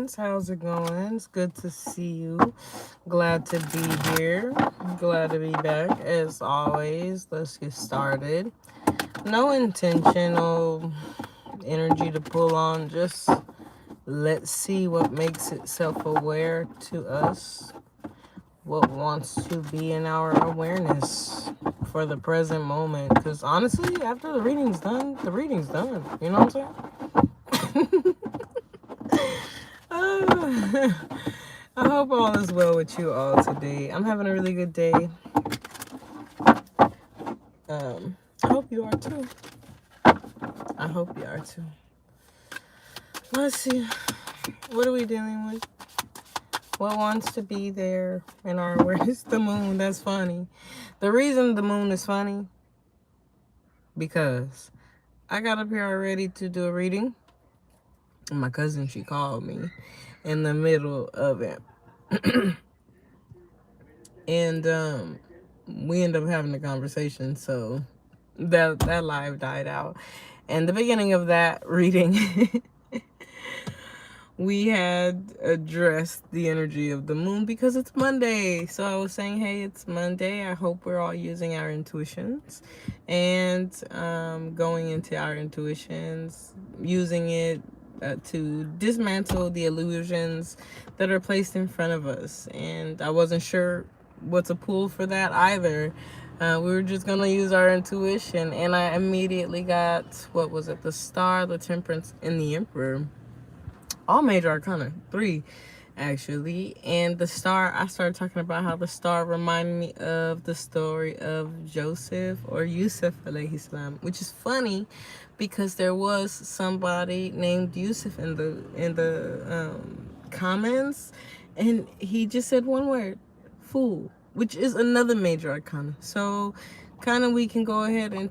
friends. How's it going? It's good to see you. Glad to be here. Glad to be back as always. Let's get started. No intentional energy to pull on. Just let's see what makes it self-aware to us. What wants to be in our awareness for the present moment. Because honestly, after the reading's done, the reading's done. You know what I'm saying? I hope all is well with you all today. I'm having a really good day. I hope you are too. I hope you are too. Let's see. What are we dealing with? What wants to be there in our awareness? The moon. That's funny. The reason the moon is funny, because I got up here already to do a reading. And my cousin, she called me in the middle of it. And we ended up having a conversation, so that live died out. And the beginning of that reading, we had addressed the energy of the moon because it's Monday. So I was saying, hey, it's Monday. I hope we're all using our intuitions and going into our intuitions, using it to dismantle the illusions that are placed in front of us. And I wasn't sure what to pull for that either. We were just gonna use our intuition, and I immediately got, what was it, the Star, the Temperance, and the Emperor. All major arcana, 3 actually. And the Star, I started talking about how the Star reminded me of the story of Joseph, or Yusuf alayhi salam, which is funny because there was somebody named Yusuf in the comments, and he just said one word, fool, which is another major arcana. So kind of we can go ahead and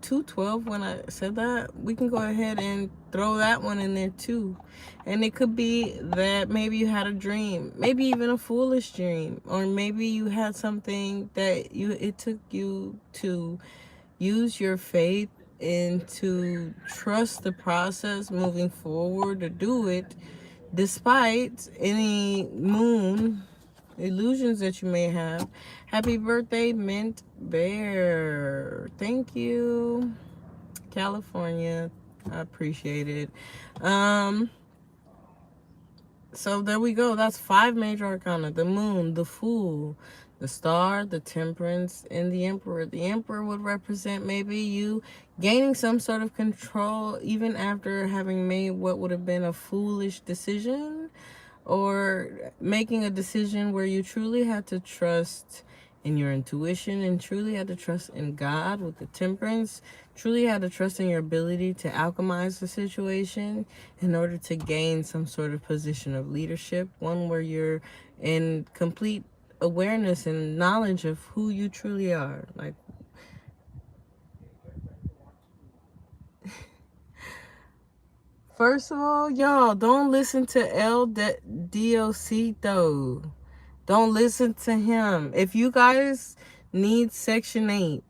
212, when I said that, we can go ahead and throw that one in there too. And it could be that maybe you had a dream, maybe even a foolish dream, or maybe you had something that it took you to use your faith and to trust the process moving forward to do it despite any moon illusions that you may have. Happy birthday, Mint Bear. Thank you, California. I appreciate it. So there we go. That's 5 major arcana: the moon, the fool, the Star, the Temperance, and the Emperor. The Emperor would represent maybe you gaining some sort of control even after having made what would have been a foolish decision, or making a decision where you truly had to trust in your intuition and truly had to trust in God with the Temperance, truly had to trust in your ability to alchemize the situation in order to gain some sort of position of leadership, one where you're in complete awareness and knowledge of who you truly are. Like, first of all, y'all, don't listen to El Diosito. Don't listen to him. If you guys need Section 8,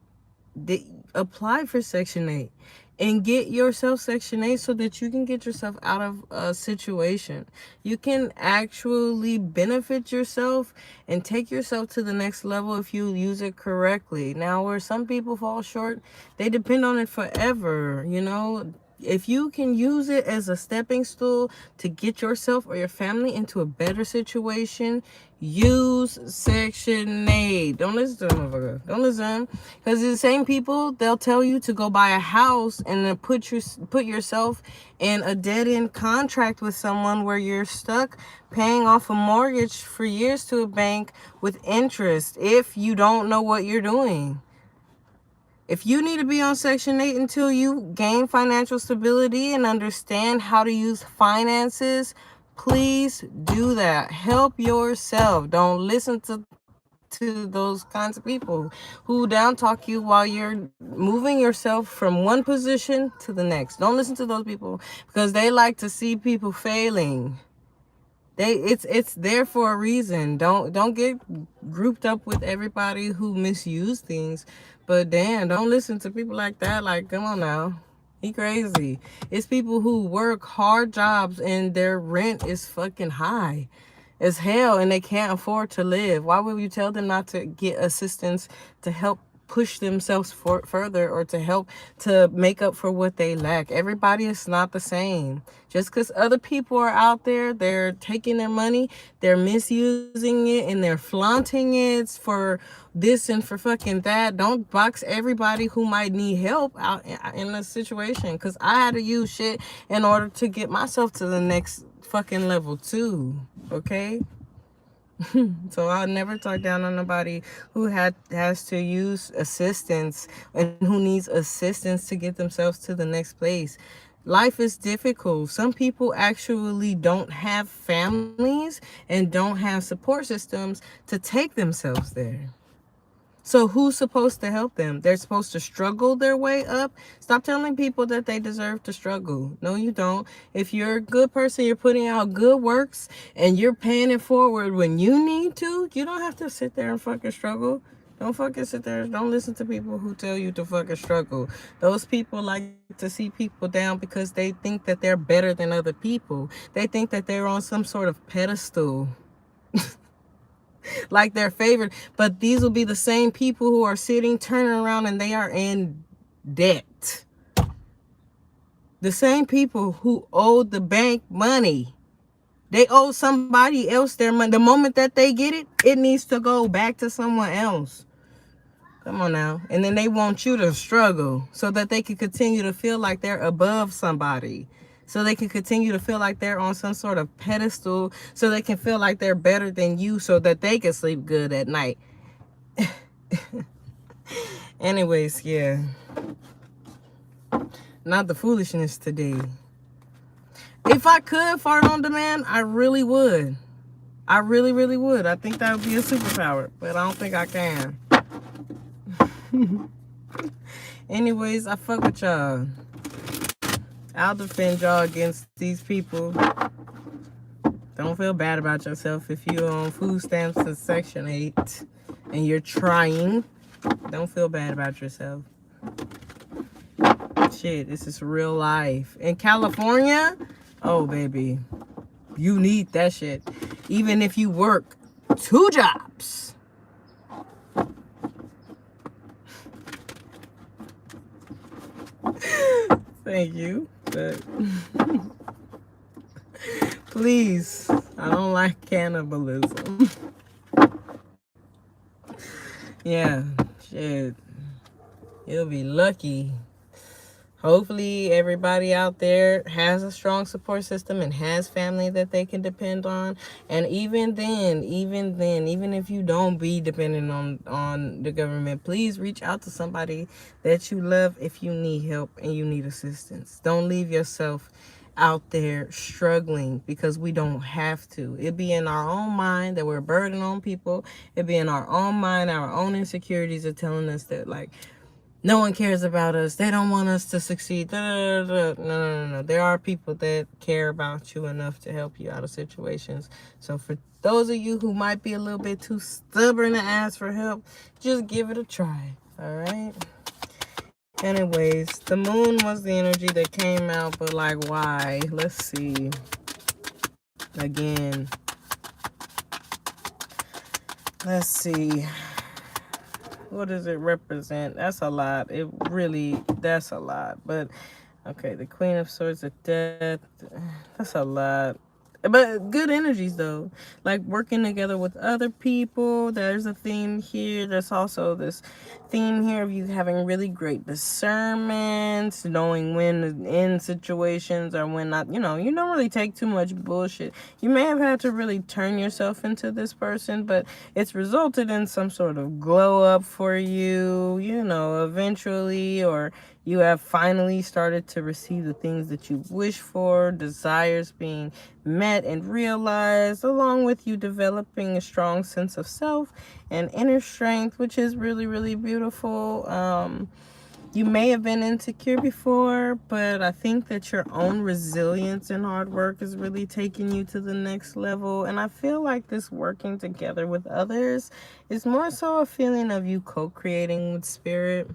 apply for Section 8 and get yourself Section 8 so that you can get yourself out of a situation. You can actually benefit yourself and take yourself to the next level if you use it correctly. Now, where some people fall short, they depend on it forever, you know. If you can use it as a stepping stool to get yourself or your family into a better situation, use Section 8. Don't listen to them, motherfucker. Don't listen to them. Because the same people, they'll tell you to go buy a house and then put yourself in a dead-end contract with someone where you're stuck paying off a mortgage for years to a bank with interest if you don't know what you're doing. If you need to be on Section 8 until you gain financial stability and understand how to use finances, please do that. Help yourself. Don't listen to those kinds of people who down talk you while you're moving yourself from one position to the next. Don't listen to those people because they like to see people failing. It's there for a reason. Don't get grouped up with everybody who misuse things. But damn, don't listen to people like that. Like, come on now. He crazy. It's people who work hard jobs and their rent is fucking high as hell and they can't afford to live. Why would you tell them not to get assistance to help push themselves further or to help to make up for what they lack? Everybody is not the same. Just because other people are out there, they're taking their money, they're misusing it, and they're flaunting it for this and for fucking that. Don't box everybody who might need help out in a situation, because I had to use shit in order to get myself to the next fucking level too. Okay? So I'll never talk down on nobody who has to use assistance and who needs assistance to get themselves to the next place. Life is difficult. Some people actually don't have families and don't have support systems to take themselves there. So who's supposed to help them? They're supposed to struggle their way up. Stop telling people that they deserve to struggle. No, you don't. If you're a good person, you're putting out good works and you're paying it forward when you need to, you don't have to sit there and fucking struggle. Don't fucking sit there. Don't listen to people who tell you to fucking struggle. Those people like to see people down because they think that they're better than other people. They think that they're on some sort of pedestal. Like their favorite. But these will be the same people who are sitting, turning around, and they are in debt. The same people who owed the bank money. They owe somebody else their money. The moment that they get it, it needs to go back to someone else. Come on now. And then they want you to struggle so that they can continue to feel like they're above somebody. So they can continue to feel like they're on some sort of pedestal. So they can feel like they're better than you so that they can sleep good at night. Anyways, yeah. Not the foolishness today. If I could fart on demand, I really would. I really, really would. I think that would be a superpower. But I don't think I can. Anyways, I fuck with y'all. I'll defend y'all against these people. Don't feel bad about yourself if you're on food stamps to Section 8 and you're trying. Don't feel bad about yourself. Shit, this is real life. In California, oh, baby, you need that shit. Even if you work 2 jobs. Thank you, but please, I don't like cannibalism. Yeah, shit. You'll be lucky. Hopefully everybody out there has a strong support system and has family that they can depend on. And even if you don't be dependent on the government, please reach out to somebody that you love if you need help and you need assistance. Don't leave yourself out there struggling because we don't have to. It be in our own mind that we're a burden on people. It be in our own mind, our own insecurities are telling us that, like, no one cares about us. They don't want us to succeed. No. There are people that care about you enough to help you out of situations. So for those of you who might be a little bit too stubborn to ask for help, just give it a try. All right? Anyways, the moon was the energy that came out, but like, why? Let's see. Again. Let's see. What does it represent? That's a lot. That's a lot. But, okay, the Queen of Swords of Death, that's a lot. But good energies, though. Like working together with other people. There's a theme here. There's also this theme here of you having really great discernment, knowing when to end situations or when not. You don't really take too much bullshit. You may have had to really turn yourself into this person, but it's resulted in some sort of glow up for you, eventually, or you have finally started to receive the things that you wish for, desires being met and realized, along with you developing a strong sense of self and inner strength, which is really, really beautiful. You may have been insecure before, but I think that your own resilience and hard work is really taking you to the next level. And I feel like this working together with others is more so a feeling of you co-creating with spirit.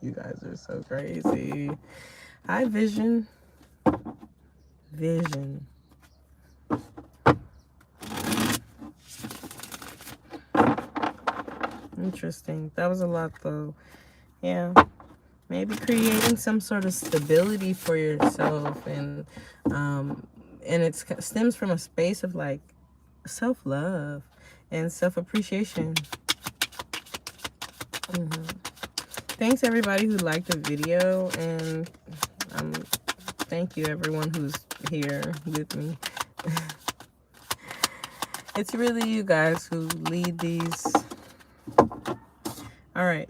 You guys are so crazy. Hi, Vision. Vision. Interesting. That was a lot, though. Yeah. Maybe creating some sort of stability for yourself, and it stems from a space of like self-love and self-appreciation. Thanks everybody who liked the video, and thank you everyone who's here with me. It's really you guys who lead these. All right,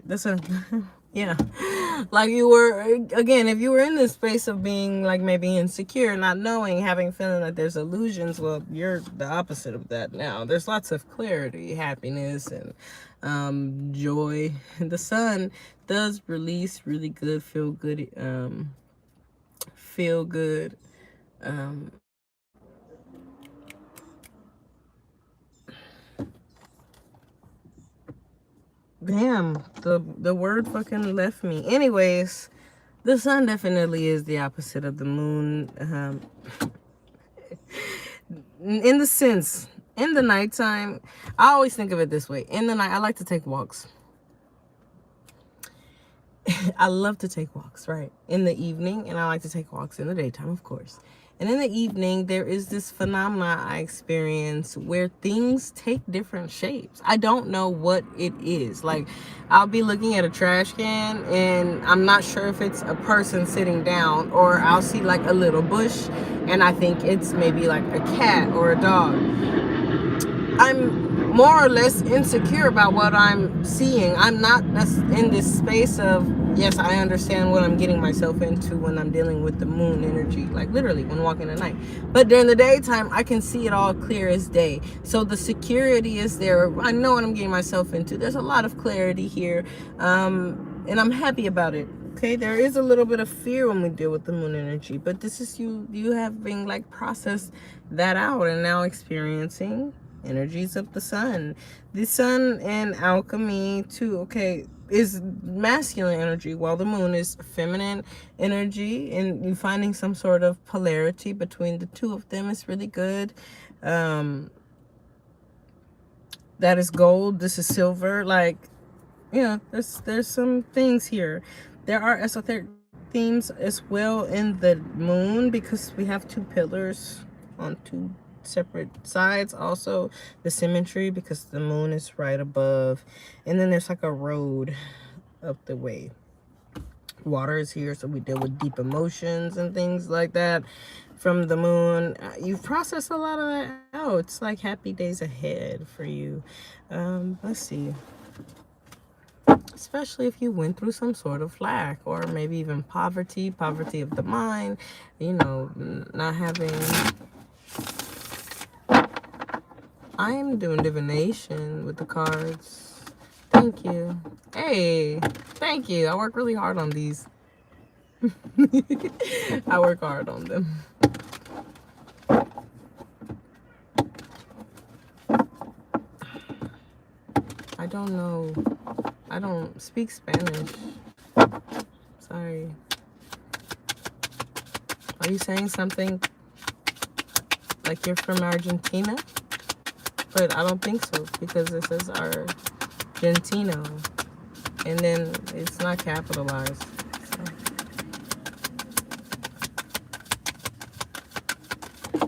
yeah, like you were, again, if you were in this space of being like maybe insecure, not knowing, having feeling that there's illusions, well, you're the opposite of that now. There's lots of clarity, happiness, and joy. The sun does release really good, feel good, um, damn, the word fucking left me. Anyways, the sun definitely is the opposite of the moon. In the sense, in the nighttime, I always think of it this way. In the night, I like to take walks. I love to take walks, right? In the evening, and I like to take walks in the daytime, of course. And in the evening, there is this phenomena I experience where things take different shapes. I don't know what it is. Like, I'll be looking at a trash can, and I'm not sure if it's a person sitting down, or I'll see like a little bush, and I think it's maybe like a cat or a dog. I'm more or less insecure about what I'm seeing. I'm not in this space of, yes, I understand what I'm getting myself into when I'm dealing with the moon energy, like literally when walking at night. But during the daytime, I can see it all clear as day. So the security is there. I know what I'm getting myself into. There's a lot of clarity here, and I'm happy about it. Okay, there is a little bit of fear when we deal with the moon energy, but this is you having like processed that out and now experiencing energies of the sun. The sun in alchemy too, okay, is masculine energy, while the moon is feminine energy, and you finding some sort of polarity between the two of them is really good. That is gold, this is silver. Like, yeah, there's some things here. There are esoteric themes as well in the moon, because we have two pillars on two separate sides. Also the symmetry, because the moon is right above, and then there's like a road up the way. Water is here, so we deal with deep emotions and things like that from the moon. You've processed a lot of that out. It's like happy days ahead for you. Let's see. Especially if you went through some sort of lack, or maybe even poverty of the mind, you know, not having. I am doing divination with the cards. Thank you. Hey, thank you. I work really hard on these. I work hard on them. I don't know. I don't speak Spanish. Sorry. Are you saying something like you're from Argentina? But I don't think so, because it says Argentino, and then it's not capitalized. So.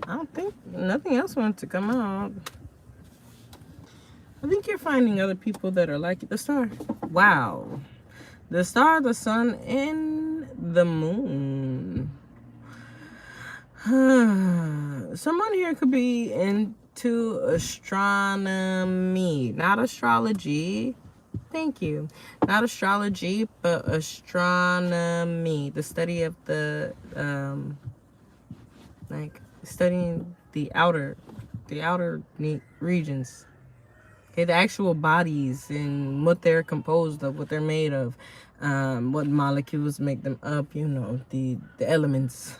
I don't think, nothing else wants to come out. I think you're finding other people that are like the star. Wow. The star, the sun, and the moon. Someone here could be into astronomy, not astrology. Thank you. Not astrology, but astronomy. The study of the, like studying the outer regions. Okay, the actual bodies and what they're composed of, what they're made of, what molecules make them up, you know, the elements.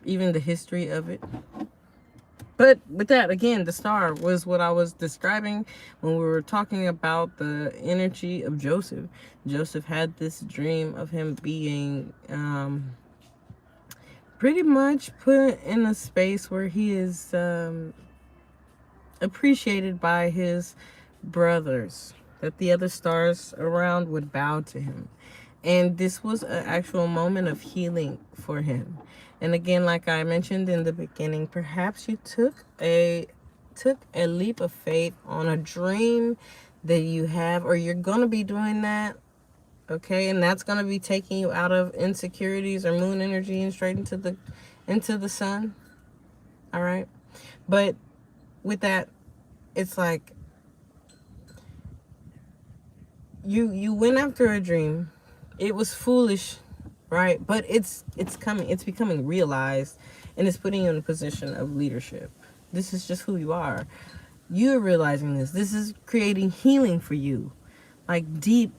Even the history of it. But with that, again, the star was what I was describing when we were talking about the energy of Joseph. Joseph had this dream of him being pretty much put in a space where he is appreciated by his brothers, that the other stars around would bow to him. And this was an actual moment of healing for him. And again, like I mentioned in the beginning, perhaps you took a leap of faith on a dream that you have, or you're going to be doing that. Okay, and that's going to be taking you out of insecurities or moon energy and straight into the sun. All right, but with that, it's like you went after a dream. It was foolish, right? But it's coming. It's becoming realized, and it's putting you in a position of leadership. This is just who you are. You're realizing this. This is creating healing for you, like deep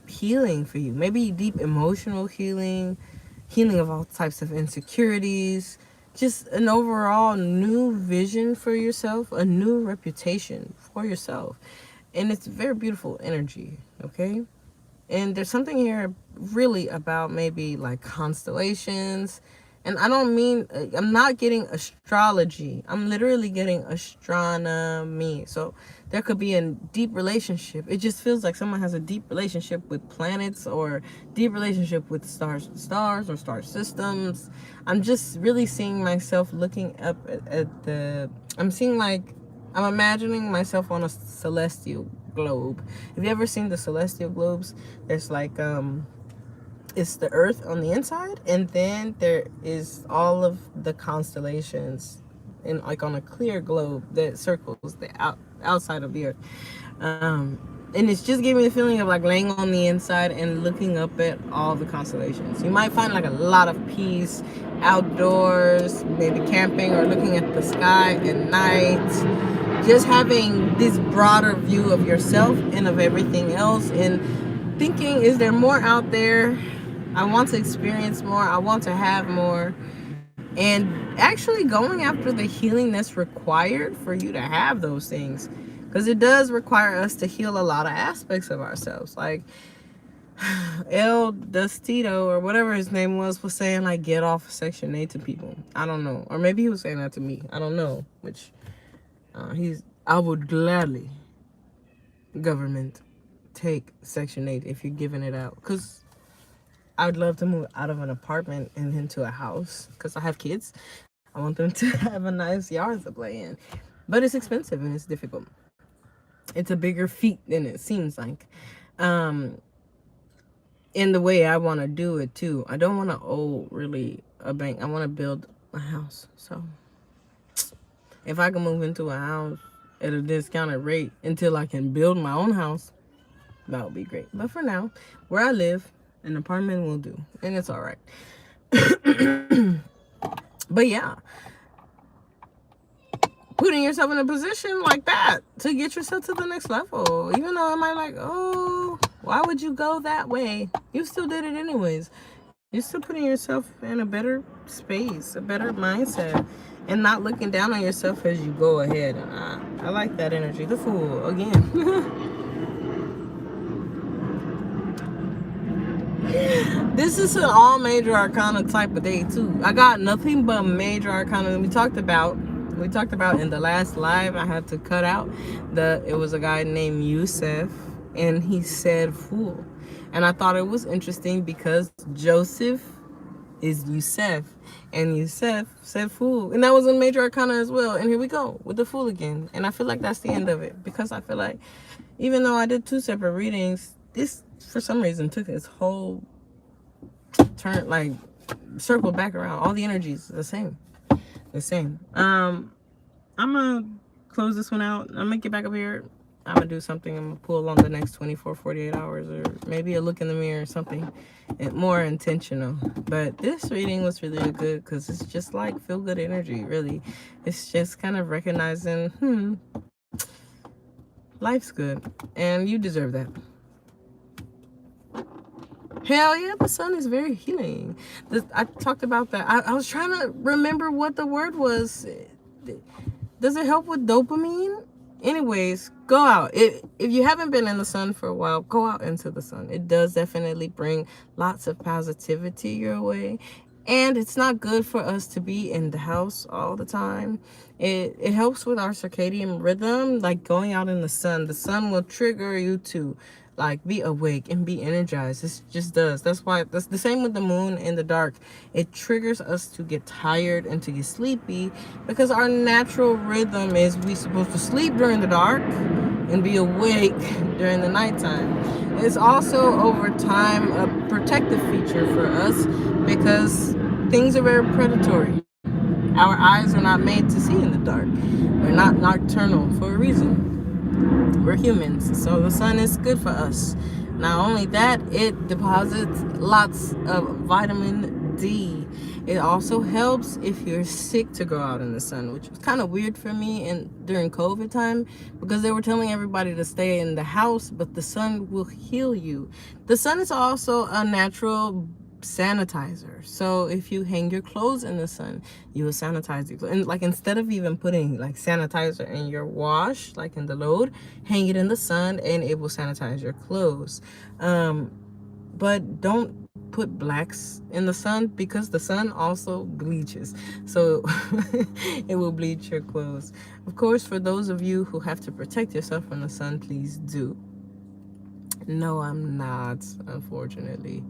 healing for you. Maybe deep emotional healing, healing of all types of insecurities, just an overall new vision for yourself, a new reputation for yourself. And it's very beautiful energy, okay? And there's something here really about maybe like constellations. And I don't mean, I'm not getting astrology. I'm literally getting astronomy. So there could be a deep relationship. It just feels like someone has a deep relationship with planets, or deep relationship with stars or star systems. I'm just really seeing myself looking up at I'm seeing like, I'm imagining myself on a celestial globe. Have you ever seen the celestial globes? There's like it's the earth on the inside, and then there is all of the constellations in like on a clear globe that circles the outside of the earth. And it's just giving me the feeling of like laying on the inside and looking up at all the constellations. You might find like a lot of peace outdoors, maybe camping or looking at the sky at night, just having this broader view of yourself and of everything else, and thinking, is there more out there? I want to experience more. I want to have more. And actually going after the healing that's required for you to have those things. Because it does require us to heal a lot of aspects of ourselves. Like El Dustito, or whatever his name was saying, like, get off Section 8 to people. I don't know. Or maybe he was saying that to me. I don't know. Which I would gladly, government, take Section 8 if you're giving it out. Because I would love to move out of an apartment and into a house, because I have kids. I want them to have a nice yard to play in. But it's expensive and it's difficult. It's a bigger feat than it seems like. In the way I want to do it too. I don't want to owe really a bank. I want to build a house. So if I can move into a house at a discounted rate until I can build my own house, that would be great. But for now, where I live, an apartment will do, and it's all right. But yeah, putting yourself in a position like that to get yourself to the next level, even though it might like, oh, why would you go that way? You still did it anyways. You're still putting yourself in a better space, a better mindset, and not looking down on yourself as you go ahead. And I like that energy. The Fool again. This is an all major arcana type of day too. I got nothing but major arcana. We talked about in the last live. I had to cut out it was a guy named Yusef, and he said fool. And I thought it was interesting because Joseph is Yusef, and Yusef said fool, and that was in major arcana as well. And here we go with the fool again. And I feel like that's the end of it, because I feel like even though I did 2 separate readings, this for some reason took its whole turn, like circled back around. All the energies the same. I'm gonna close this one out. I'm gonna get back up here. I'm gonna do something. I'm gonna pull on the next 24, 48 hours, or maybe a look in the mirror or something more intentional. But this reading was really good because it's just like feel good energy, really. It's just kind of recognizing, life's good and you deserve that. Hell yeah, the sun is very healing. I talked about that. I was trying to remember what the word was. Does it help with dopamine? Anyways, go out. If you haven't been in the sun for a while, go out into the sun. It does definitely bring lots of positivity your way. And it's not good for us to be in the house all the time. It helps with our circadian rhythm, like going out in the sun. The sun will trigger you to like be awake and be energized. It just does. That's why that's the same with the moon in the dark. It triggers us to get tired and to get sleepy because our natural rhythm is we supposed to sleep during the dark and be awake during the nighttime. It's also over time a protective feature for us because things are very predatory. Our eyes are not made to see in the dark. We're not nocturnal for a reason. We're humans, so the sun is good for us. Not only that, it deposits lots of vitamin D. It also helps if you're sick to go out in the sun, which was kind of weird for me during COVID time because they were telling everybody to stay in the house, but the sun will heal you. The sun is also a natural sanitizer. So if you hang your clothes in the sun, you will sanitize your clothes. And like instead of even putting like sanitizer in your wash, like in the load, hang it in the sun and it will sanitize your clothes. But don't put blacks in the sun because the sun also bleaches. So it will bleach your clothes. Of course, for those of you who have to protect yourself from the sun, please do. No, I'm not, unfortunately.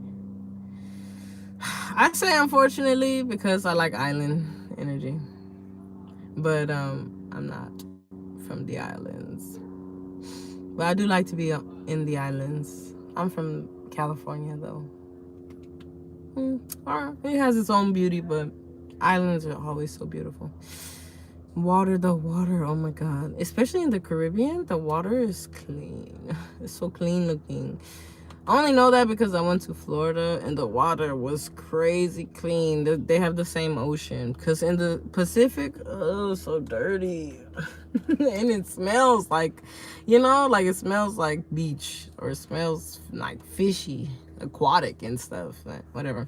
I say unfortunately because I like island energy. But I'm not from the islands. But I do like to be in the islands. I'm from California though. It has its own beauty, but islands are always so beautiful. The water, oh my god. Especially in the Caribbean, the water is clean. It's so clean looking. I only know that because I went to Florida and the water was crazy clean. They have the same ocean. Because in the Pacific, oh, so dirty. And it smells like, like it smells like beach or it smells like fishy, aquatic and stuff. Whatever.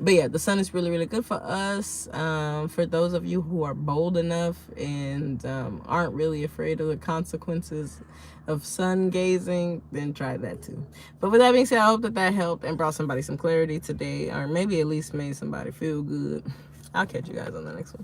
But yeah, the sun is really, really good for us. For those of you who are bold enough and aren't really afraid of the consequences of sun gazing, then try that too. But with that being said, I hope that helped and brought somebody some clarity today, or maybe at least made somebody feel good. I'll catch you guys on the next one.